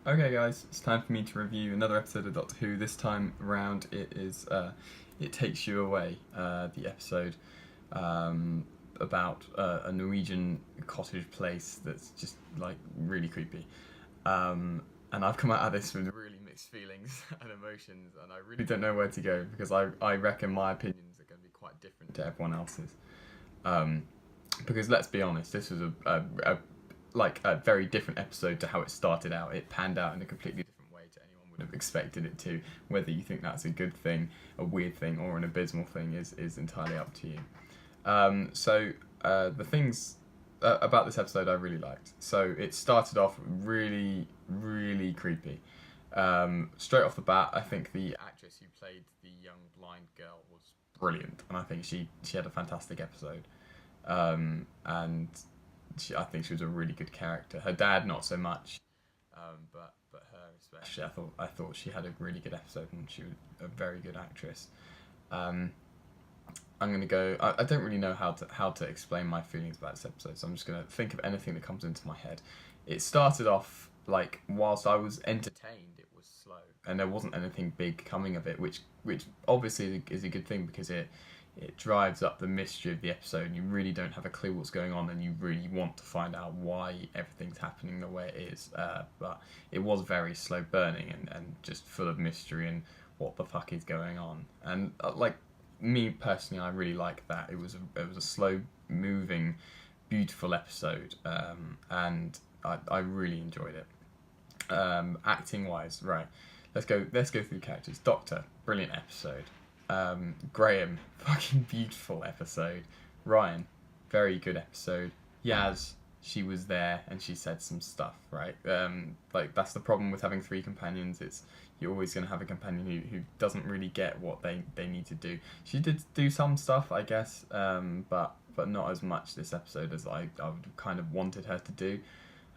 Okay, guys, it's time for me to review another episode of Doctor Who. This time around, It Takes You Away, the episode about a Norwegian cottage place that's just like really creepy. And I've come out of this with really mixed feelings and emotions, and I really don't know where to go because I reckon my opinions are going to be quite different to everyone else's. Um, because let's be honest, this was a very different episode to how it started out. It panned out in a completely different way to anyone would have expected it to. Whether you think that's a good thing, a weird thing, or an abysmal thing is entirely up to you. The things about this episode I really liked. So it started off really, really creepy. Straight off the bat, I think the actress who played the young blind girl was brilliant, and I think she had a fantastic episode. And I think she was a really good character. Her dad, not so much, but her especially. I thought she had a really good episode, and she was a very good actress. Um, I'm gonna go. I don't really know how to explain my feelings about this episode, so I'm just gonna think of anything that comes into my head. It started off like whilst I was entertained, it was slow, and there wasn't anything big coming of it, which obviously is a good thing because it drives up the mystery of the episode, and you really don't have a clue what's going on, and you really want to find out why everything's happening the way it is. But it was very slow burning and just full of mystery and what the fuck is going on. And like me personally, I really like that. It was a slow moving, beautiful episode, and I really enjoyed it. Acting wise, right? Let's go through characters. Doctor, brilliant episode. Graham, fucking beautiful episode. Ryan, very good episode. Yaz, she was there and she said some stuff, right? Like that's the problem with having three companions. It's you're always going to have a companion who doesn't really get what they need to do. She did do some stuff, I guess, but not as much this episode as I would kind of wanted her to do.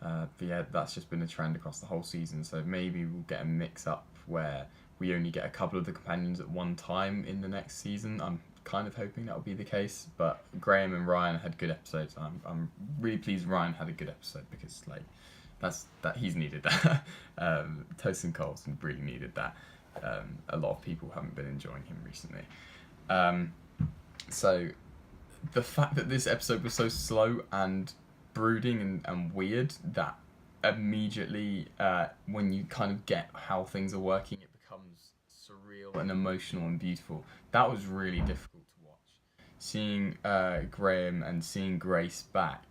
But yeah, that's just been a trend across the whole season. So maybe we'll get a mix up where we only get a couple of the companions at one time in the next season. I'm kind of hoping that'll be the case. But Graham and Ryan had good episodes. I'm really pleased Ryan had a good episode because like he's needed that. Tosin Colson really needed that. A lot of people haven't been enjoying him recently. Um, so the fact that this episode was so slow and brooding and weird that immediately when you kind of get how things are working it becomes surreal and emotional and beautiful. That was really difficult to watch. Seeing Graham and seeing Grace back,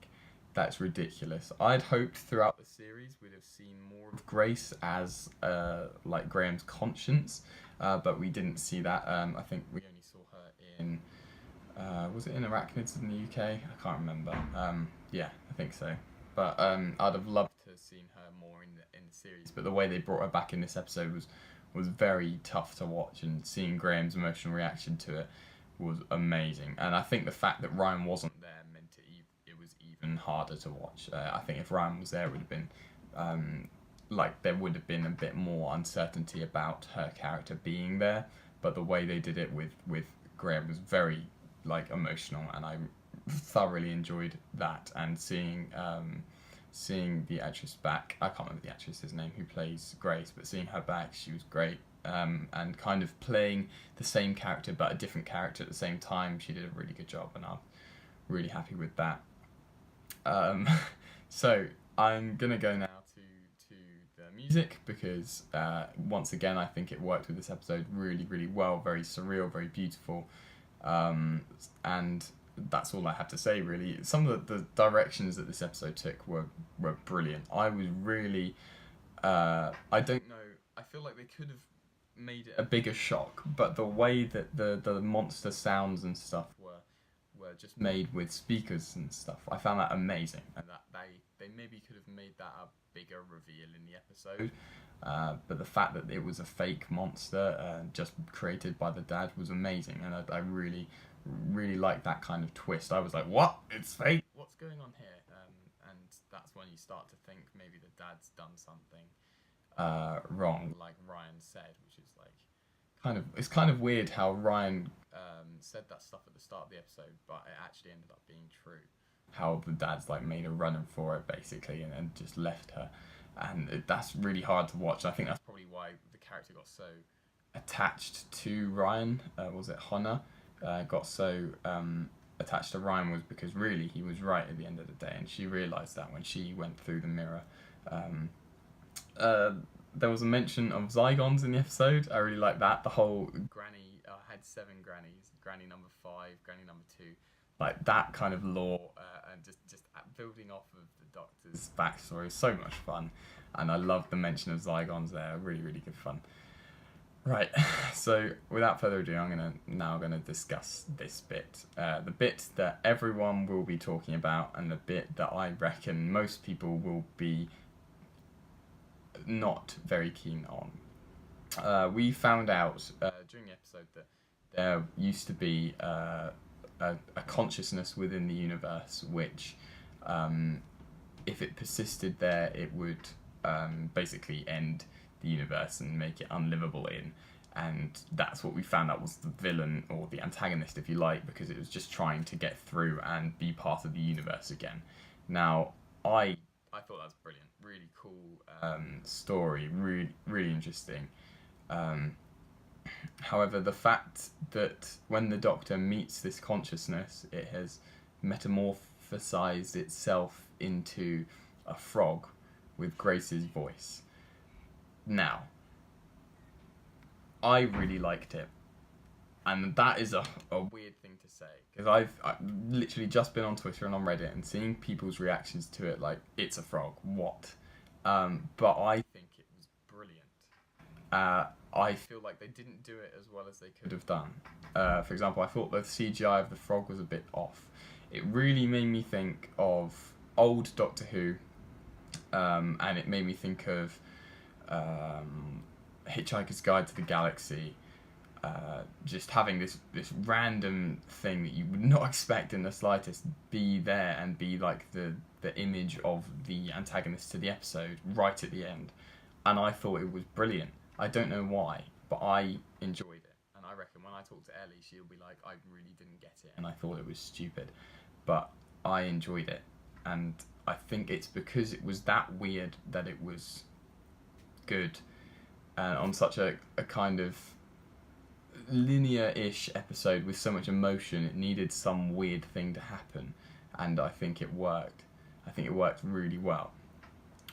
that's ridiculous. I'd hoped throughout the series we'd have seen more of Grace as like Graham's conscience, but we didn't see that. I think we only saw her in was it in Arachnids in the UK? I can't remember. Yeah, I think so. But I'd have loved to have seen her more in the series. But the way they brought her back in this episode was very tough to watch, and seeing Graham's emotional reaction to it was amazing. And I think the fact that Ryan wasn't there meant it was even harder to watch. I think if Ryan was there, it would have been like there would have been a bit more uncertainty about her character being there. But the way they did it with Graham was very like emotional, and I thoroughly enjoyed that. And seeing the actress back, I can't remember the actress's name who plays Grace, but seeing her back, she was great. And kind of playing the same character but a different character at the same time, she did a really good job, and I'm really happy with that. Um, so I'm gonna go now to the music because once again I think it worked with this episode really really well, very surreal, very beautiful. And that's all I have to say really. Some of the directions that this episode took were brilliant. I was really I don't know, I feel like they could have made it a bigger shock, but the way that the monster sounds and stuff were just made with speakers and stuff, I found that amazing, and that they maybe could have made that a bigger reveal in the episode. But the fact that it was a fake monster just created by the dad was amazing, and I really, really liked that kind of twist. I was like, what? It's fake? What's going on here? And that's when you start to think maybe the dad's done something wrong, like Ryan said, which is like it's kind of weird how Ryan said that stuff at the start of the episode, but it actually ended up being true. How the dad's like made a running for it basically, and just left her. and that's really hard to watch. I think that's probably why the character got so attached to Ryan. Was it Honna? Got so attached to Ryan was because really he was right at the end of the day, and she realised that when she went through the mirror. Um, there was a mention of Zygons in the episode. I really like that. The whole granny, I had 7 grannies. Granny number 5, granny number 2. Like that kind of lore, and just building off of the Doctor's backstory is so much fun. And I love the mention of Zygons there. Really, really good fun. Right, so without further ado, I'm now gonna discuss this bit, the bit that everyone will be talking about, and the bit that I reckon most people will be not very keen on. We found out during the episode that there used to be a consciousness within the universe which, if it persisted there, it would basically end the universe and make it unlivable in. And that's what we found out was the villain, or the antagonist if you like, because it was just trying to get through and be part of the universe again. Now, I thought that was brilliant. Really cool story, really interesting. However, the fact that when the Doctor meets this consciousness, it has metamorphosized itself into a frog with Grace's voice. Now, I really liked it, and that is a weird thing to say, because I've literally just been on Twitter and on Reddit and seeing people's reactions to it like, it's a frog, what? But I think it was brilliant. I feel like they didn't do it as well as they could have done. For example, I thought the CGI of the frog was a bit off. It really made me think of old Doctor Who, and it made me think of Hitchhiker's Guide to the Galaxy, just having this random thing that you would not expect in the slightest be there and be like the image of the antagonist to the episode right at the end. And I thought it was brilliant. I don't know why, but I enjoyed it. And I reckon when I talk to Ellie, she'll be like, I really didn't get it and I thought it was stupid. But I enjoyed it. And I think it's because it was that weird that it was good. On such a kind of linear-ish episode with so much emotion, it needed some weird thing to happen, and I think it worked. I think it worked really well.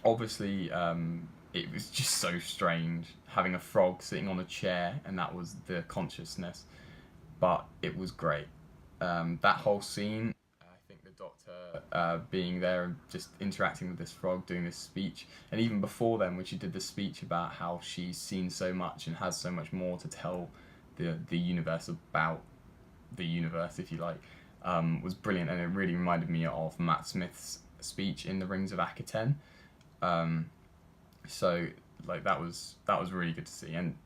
Obviously, it was just so strange having a frog sitting on a chair, and that was the consciousness, but it was great. That whole scene, I think the Doctor being there and just interacting with this frog, doing this speech, and even before then when she did the speech about how she's seen so much and has so much more to tell the universe about the universe, if you like, was brilliant, and it really reminded me of Matt Smith's speech in The Rings of Akaten. So like that was really good to see, and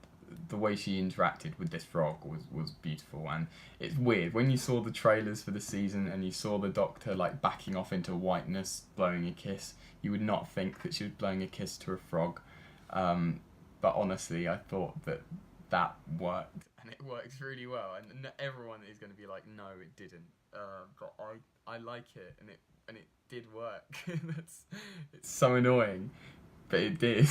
the way she interacted with this frog was beautiful. And it's weird when you saw the trailers for the season and you saw the Doctor like backing off into whiteness, blowing a kiss, you would not think that she was blowing a kiss to a frog, but honestly I thought that worked, and it works really well, and everyone is going to be like, no it didn't, but I like it, and it did work. It's so annoying, but it did.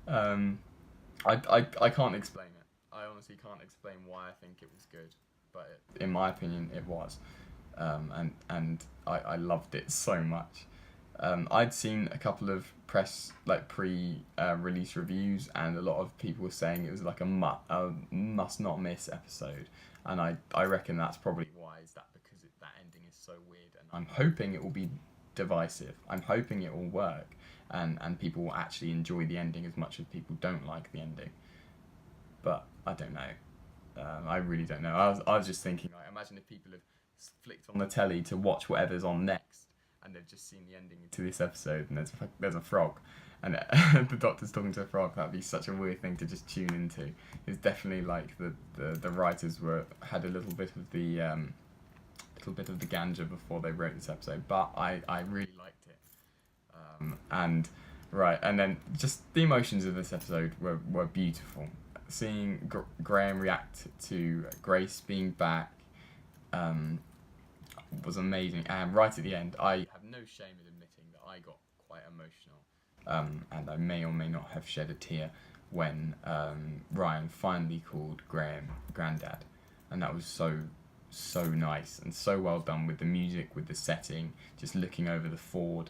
I can't explain it. I honestly can't explain why I think it was good, but in my opinion it was, and I loved it so much. I'd seen a couple of press like pre-release reviews, and a lot of people were saying it was like a must not miss episode, and I reckon that's probably why. Is that because that ending is so weird, and I'm hoping it will be divisive. I'm hoping it will work, and people will actually enjoy the ending as much as people don't like the ending. But I don't know. I really don't know. I was just thinking, like, imagine if people have flicked on the telly to watch whatever's on next, and they've just seen the ending to this episode, and there's a frog, and the Doctor's talking to a frog. That'd be such a weird thing to just tune into. It's definitely like the writers had a little bit of the ganja before they wrote this episode, but I really liked it. And then just the emotions of this episode were beautiful. Seeing Graham react to Grace being back was amazing. And right at the end, I have no shame in admitting that I got quite emotional. And I may or may not have shed a tear when Ryan finally called Graham Grandad, and that was so nice and so well done with the music, with the setting, just looking over the fjord.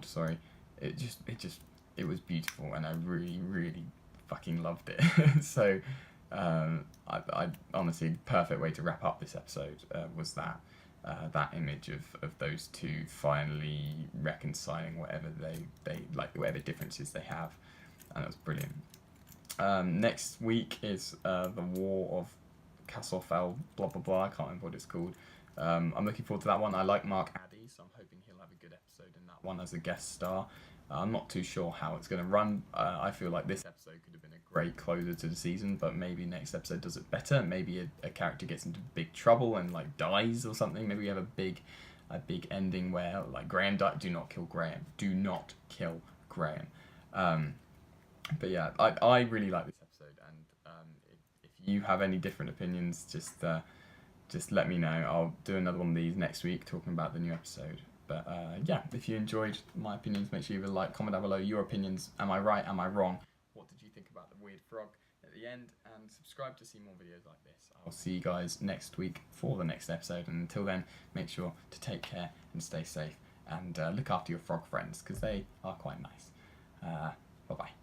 Sorry, it was beautiful, and I really fucking loved it. So, I honestly, perfect way to wrap up this episode was that image of those two finally reconciling whatever they like, whatever differences they have, and that was brilliant. Next week is the War of Castlefell, blah blah blah. I can't remember what it's called. I'm looking forward to that one. I like Mark Addy, so I'm hoping he'll have a good episode in that one as a guest star. I'm not too sure how it's going to run. I feel like this episode could have been a great closer to the season, but maybe next episode does it better. Maybe a character gets into big trouble and like dies or something. Maybe we have a big ending where like Graham died. Do not kill Graham. Do not kill Graham. But yeah, I really like this episode, and if you have any different opinions, just let me know. I'll do another one of these next week talking about the new episode. But yeah, if you enjoyed my opinions, make sure you leave a like, comment down below your opinions. Am I right? Am I wrong? What did you think about the weird frog at the end? And subscribe to see more videos like this. I'll see you guys next week for the next episode. And until then, make sure to take care and stay safe. And look after your frog friends, because they are quite nice. Bye-bye.